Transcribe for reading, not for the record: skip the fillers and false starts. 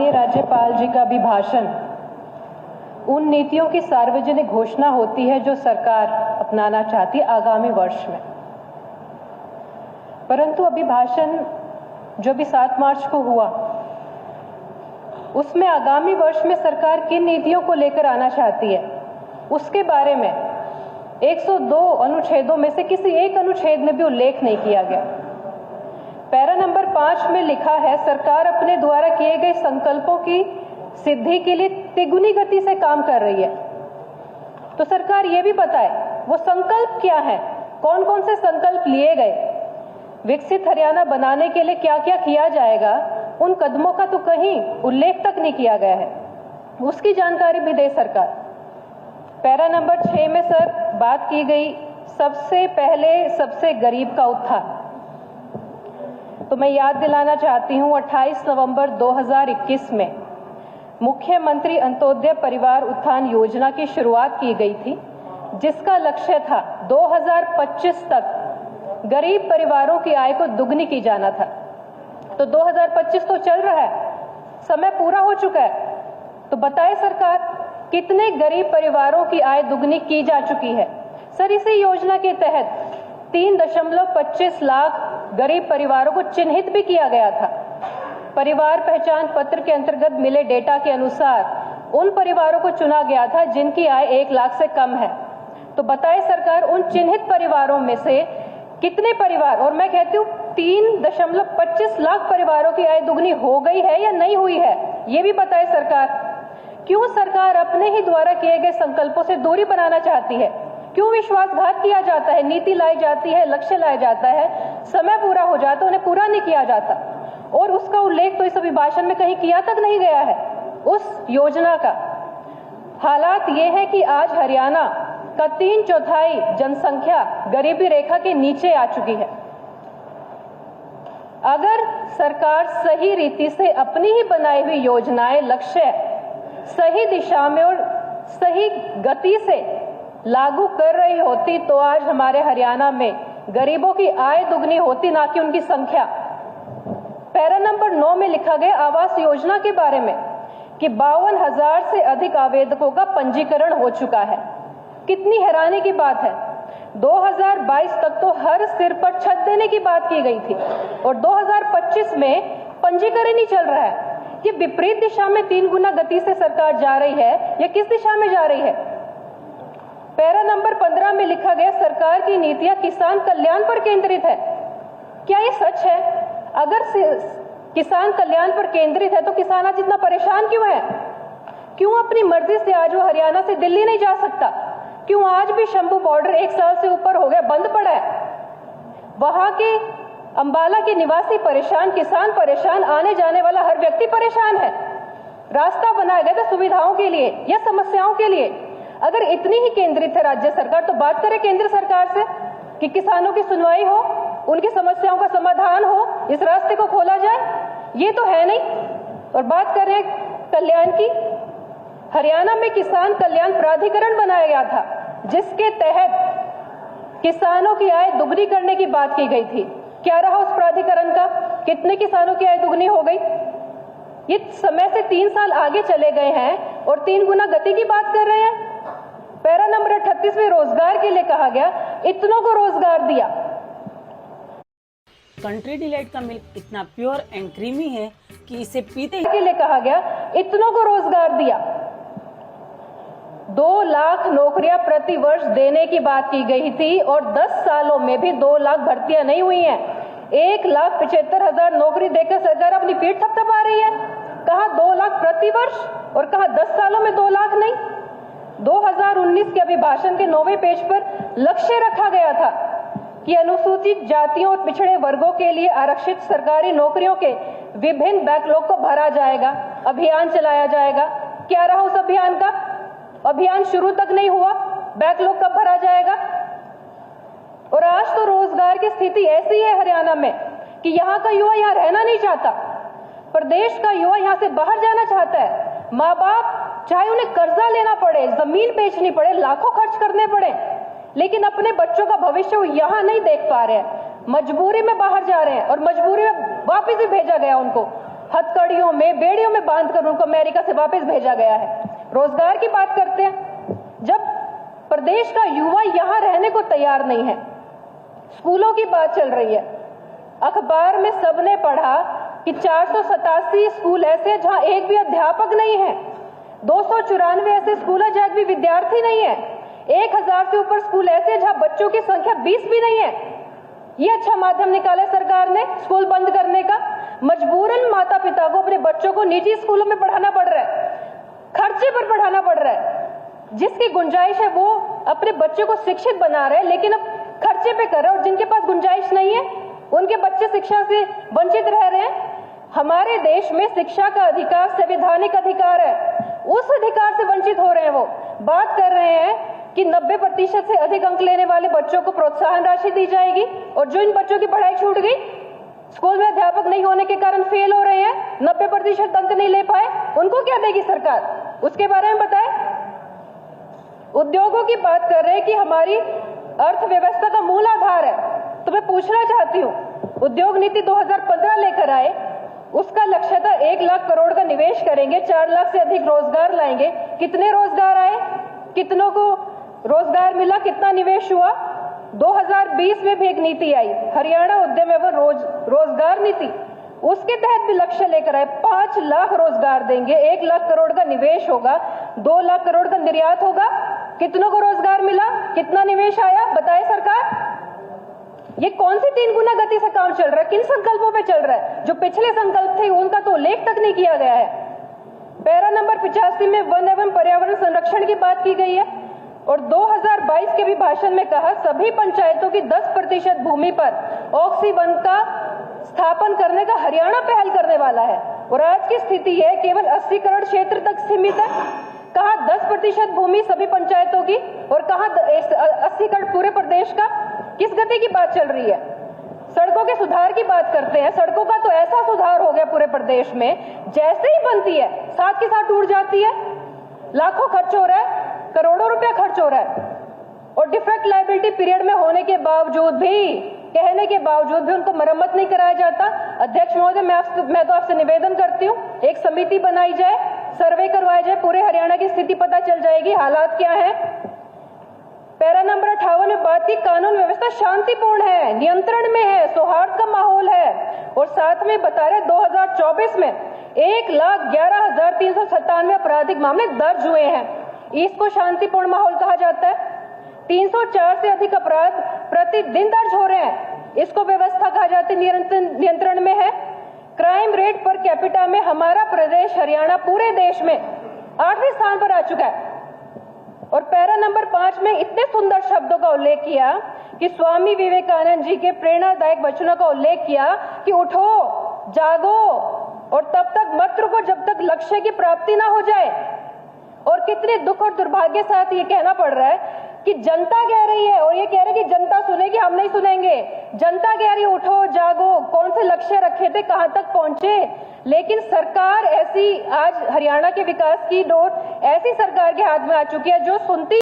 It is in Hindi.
राज्यपाल जी का अभिभाषण उन नीतियों की सार्वजनिक घोषणा होती है जो सरकार अपनाना चाहती है आगामी वर्ष में। परंतु अभिभाषण जो भी 7 मार्च को हुआ उसमें आगामी वर्ष में सरकार किन नीतियों को लेकर आना चाहती है उसके बारे में 102 अनुच्छेदों में से किसी एक अनुच्छेद में भी उल्लेख नहीं किया गया। पैरा नंबर 5 में लिखा है, सरकार अपने द्वारा किए गए संकल्पों की सिद्धि के लिए तिगुनी गति से काम कर रही है। तो सरकार ये भी बताए वो संकल्प क्या है, कौन कौन से संकल्प लिए गए, विकसित हरियाणा बनाने के लिए क्या क्या किया जाएगा, उन कदमों का तो कहीं उल्लेख तक नहीं किया गया है, उसकी जानकारी भी दे सरकार। पैरा नंबर 6 में सर बात की गई सबसे पहले सबसे गरीब का उत्थान। तो मैं याद दिलाना चाहती हूं 28 नवंबर 2021 में मुख्यमंत्री अंत्योदय परिवार उत्थान योजना की शुरुआत की गई थी, जिसका लक्ष्य था 2025 तक गरीब परिवारों की आय को दुगनी की जाना था। तो 2025 तो चल रहा है, समय पूरा हो चुका है। तो बताए सरकार कितने गरीब परिवारों की आय दुगनी की जा चुकी है। सर इसी योजना के तहत 3.25 लाख गरीब परिवारों को चिन्हित भी किया गया था। परिवार पहचान पत्र के अंतर्गत मिले डेटा के अनुसार उन परिवारों को चुना गया था जिनकी आय 1 लाख से कम है। तो बताए सरकार उन चिन्हित परिवारों में से कितने परिवार, और मैं कहती हूँ 3.25 लाख परिवारों की आय दुगनी हो गई है या नहीं हुई है, ये भी बताए सरकार। क्यों सरकार अपने ही द्वारा किए गए संकल्पों से दूरी बनाना चाहती है? क्यों विश्वासघात किया जाता है, नीति लाई जाती है, लक्ष्य लाया जाता है, समय पूरा हो जाता है, उन्हें पूरा नहीं किया जाता, और उसका उल्लेख तो इस अभिभाषण में कहीं किया तक नहीं गया है उस योजना का। हालात ये है कि आज हरियाणा का 3/4 जनसंख्या गरीबी रेखा के नीचे आ चुकी है। अगर सरकार सही रीति से अपनी ही बनाई हुई योजनाएं, लक्ष्य सही दिशा में और सही गति से लागू कर रही होती तो आज हमारे हरियाणा में गरीबों की आय दुगनी होती, ना कि उनकी संख्या। पैरा नंबर 9 में लिखा गया आवास योजना के बारे में कि 52,000 से अधिक आवेदकों का पंजीकरण हो चुका है। कितनी हैरानी की बात है, 2022 तक तो हर सिर पर छत देने की बात की गई थी और 2025 में पंजीकरण ही चल रहा है। ये विपरीत दिशा में 3 गुना गति से सरकार जा रही है, या किस दिशा में जा रही है? पैरा नंबर 15 में लिखा गया सरकार की नीतियां किसान कल्याण पर केंद्रित है। क्या ये सच है? अगर किसान कल्याण पर केंद्रित है तो किसान आज इतना परेशान क्यों है? क्यों अपनी मर्जी से आज वो हरियाणा से दिल्ली नहीं जा सकता? क्यों आज भी शंभू बॉर्डर 1 साल से ऊपर हो गया बंद पड़ा है? वहां के अंबाला के निवासी परेशान, किसान परेशान, आने जाने वाला हर व्यक्ति परेशान है। रास्ता बनाया गया था सुविधाओं के लिए या समस्याओं के लिए? अगर इतनी ही केंद्रित है राज्य सरकार तो बात करें केंद्र सरकार से कि किसानों की सुनवाई हो, उनकी समस्याओं का समाधान हो, इस रास्ते को खोला जाए। ये तो है नहीं। और बात कर रहे कल्याण की, हरियाणा में किसान कल्याण प्राधिकरण बनाया गया था जिसके तहत किसानों की आय दुगनी करने की बात की गई थी। क्या रहा उस प्राधिकरण का? कितने किसानों की आय दुगनी हो गई? ये समय से 3 साल आगे चले गए हैं और 3 गुना गति की बात कर रहे हैं। पैरा नंबर 38 में रोजगार के लिए कहा गया इतनों को रोजगार दिया। कंट्री डिलाइट का मिल्क इतना प्योर एंड क्रीमी है कि इसे पीते के लिए कहा गया इतनों को रोजगार दिया। 2 लाख नौकरियां प्रति वर्ष देने की बात की गई थी और 10 सालों में भी 2 लाख भर्तियां नहीं हुई हैं। 1,75,000 नौकरी देकर सरकार अपनी पीठ थपथपा रही है। कहा 2 लाख प्रति वर्ष और कहा 10 सालों में 2 लाख नहीं। 2019 के अभिभाषण के 9वें पेज पर लक्ष्य रखा गया था कि अनुसूचित जातियों और पिछड़े वर्गों के लिए आरक्षित सरकारी नौकरियों के विभिन्न बैकलॉग को भरा जाएगा, अभियान चलाया जाएगा। क्या रहा उस अभियान का? अभियान शुरू तक नहीं हुआ, बैकलॉग कब भरा जाएगा? और आज तो रोजगार की स्थिति ऐसी है हरियाणा में कि यहाँ का युवा यहाँ रहना नहीं चाहता, प्रदेश का युवा यहाँ से बाहर जाना चाहता है। माँ बाप चाहे उन्हें कर्जा लेना पड़े, जमीन बेचनी पड़े, लाखों खर्च करने पड़े, लेकिन अपने बच्चों का भविष्य वो यहाँ नहीं देख पा रहे हैं, मजबूरी में बाहर जा रहे हैं और मजबूरी में वापस ही भेजा गया उनको, हथकड़ियों में, बेड़ियों में बांधकर उनको अमेरिका से वापस भेजा गया है। रोजगार की बात करते हैं, जब प्रदेश का युवा यहां रहने को तैयार नहीं है, स्कूलों की बात चल रही है, अखबार में सबने पढ़ा कि 487 स्कूल ऐसे हैं जहां एक भी अध्यापक नहीं है, 294 ऐसे स्कूल हैं जहां एक भी विद्यार्थी नहीं है, 1000 से ऊपर स्कूल ऐसे हैं जहां बच्चों की संख्या 20 भी नहीं है। ये अच्छा माध्यम निकाला सरकार ने स्कूल बंद करने का। मजबूरन माता पिता को अपने बच्चों को निजी स्कूलों में पढ़ाना पड़ रहा है, खर्चे पर पढ़ाना पड़ रहा है। जिसकी गुंजाइश है वो अपने बच्चे को शिक्षित बना रहे हैं, लेकिन अब खर्चे पे कर रहे हैं, और जिनके पास गुंजाइश नहीं है उनके बच्चे शिक्षा से वंचित रह रहे हैं। हमारे देश में शिक्षा का अधिकार संवैधानिक अधिकार है, उस अधिकार से वंचित हो रहे हैं। वो बात कर रहे हैं कि 90% से अधिक अंक लेने वाले बच्चों को प्रोत्साहन राशि दी जाएगी, और जो इन बच्चों की पढ़ाई छूट गई, स्कूल में अध्यापक नहीं होने के कारण फेल हो रहे हैं, 90% अंक नहीं ले पाए, उनको क्या देगी सरकार, उसके बारे में बताएं। उद्योगों की बात कर रहे हैं कि हमारी अर्थव्यवस्था का मूल आधार है, तो मैं पूछना चाहती हूँ, उद्योग नीति 2015 लेकर आए, उसका लक्ष्य था 1 लाख करोड़ का निवेश करेंगे, 4 लाख से अधिक रोजगार लाएंगे। कितने रोजगार आए, कितनों को रोजगार मिला, कितना निवेश हुआ? 2020 में भी एक नीति आई, हरियाणा उद्यम एवं रोजगार नीति, उसके तहत भी लक्ष्य लेकर आए, 5 लाख रोजगार देंगे, 1 लाख करोड़ का निवेश होगा, 2 लाख करोड़ का निर्यात होगा। कितनों को रोजगार मिला, कितना निवेश आया, बताए सरकार। ये कौन सी 3 गुना गति से काम चल रहा है, किन संकल्पों पे चल रहा है? जो पिछले संकल्प थे उनका तो उल्लेख तक नहीं किया गया है। पैरा नंबर 85 में वन एवं पर्यावरण संरक्षण की बात की गई है, और 2022 के भी भाषण में कहा सभी पंचायतों की 10% भूमि पर ऑक्सी वन का स्थापन करने का हरियाणा पहल करने वाला है। और आज की स्थिति है केवल 80 करोड़ क्षेत्र तक सीमित है। कहा 10% भूमि सभी पंचायतों की, और कहा 80 करोड़ पूरे प्रदेश का। किस गति की बात चल रही है? सड़कों के सुधार की बात करते हैं, सड़कों का तो ऐसा सुधार हो गया पूरे प्रदेश में, जैसे ही बनती है साथ के साथ टूट जाती है, लाखों खर्च हो रहा है, करोड़ों रुपया खर्च हो रहा है, और डिफेक्ट लायबिलिटी पीरियड में होने के बावजूद भी, कहने के बावजूद भी उनको मरम्मत नहीं कराया जाता। अध्यक्ष महोदय, मैं तो आपसे निवेदन करती हूँ, एक समिति बनाई जाए, सर्वे करवाया जाए, पूरे हरियाणा की स्थिति पता चल जाएगी, हालात क्या है। पैरा नंबर 58 में बात की कानून व्यवस्था शांतिपूर्ण है, नियंत्रण में है, सौहार्द का माहौल है, और साथ में बता रहे 2024 में 1,11,397 आपराधिक मामले दर्ज हुए हैं। इसको शांतिपूर्ण माहौल कहा जाता है। 304 से अधिक अपराध प्रतिदिन दर्ज हो रहे हैं, इसको व्यवस्था कहा जाती है, नियंत्रण में है। क्राइम रेट पर कैपिटा में हमारा प्रदेश हरियाणा पूरे देश में 8वें स्थान पर आ चुका है। और पैरा नंबर 5 में इतने सुंदर शब्दों का उल्लेख किया कि स्वामी विवेकानंद जी के प्रेरणादायक वचनों का उल्लेख किया कि उठो, जागो, और तब तक मत रुको जब तक लक्ष्य की प्राप्ति ना हो जाए। और कितने दुख और दुर्भाग्य के साथ ये कहना पड़ रहा है कि जनता कह रही है, और ये कह रहे हैं कि जनता सुनेगी, हम नहीं सुनेंगे। जनता कह रही है उठो, जागो, कौन से लक्ष्य रखे थे, कहां तक पहुंचे, लेकिन सरकार ऐसी, आज हरियाणा के विकास की डोर ऐसी सरकार के हाथ में आ चुकी है जो सुनती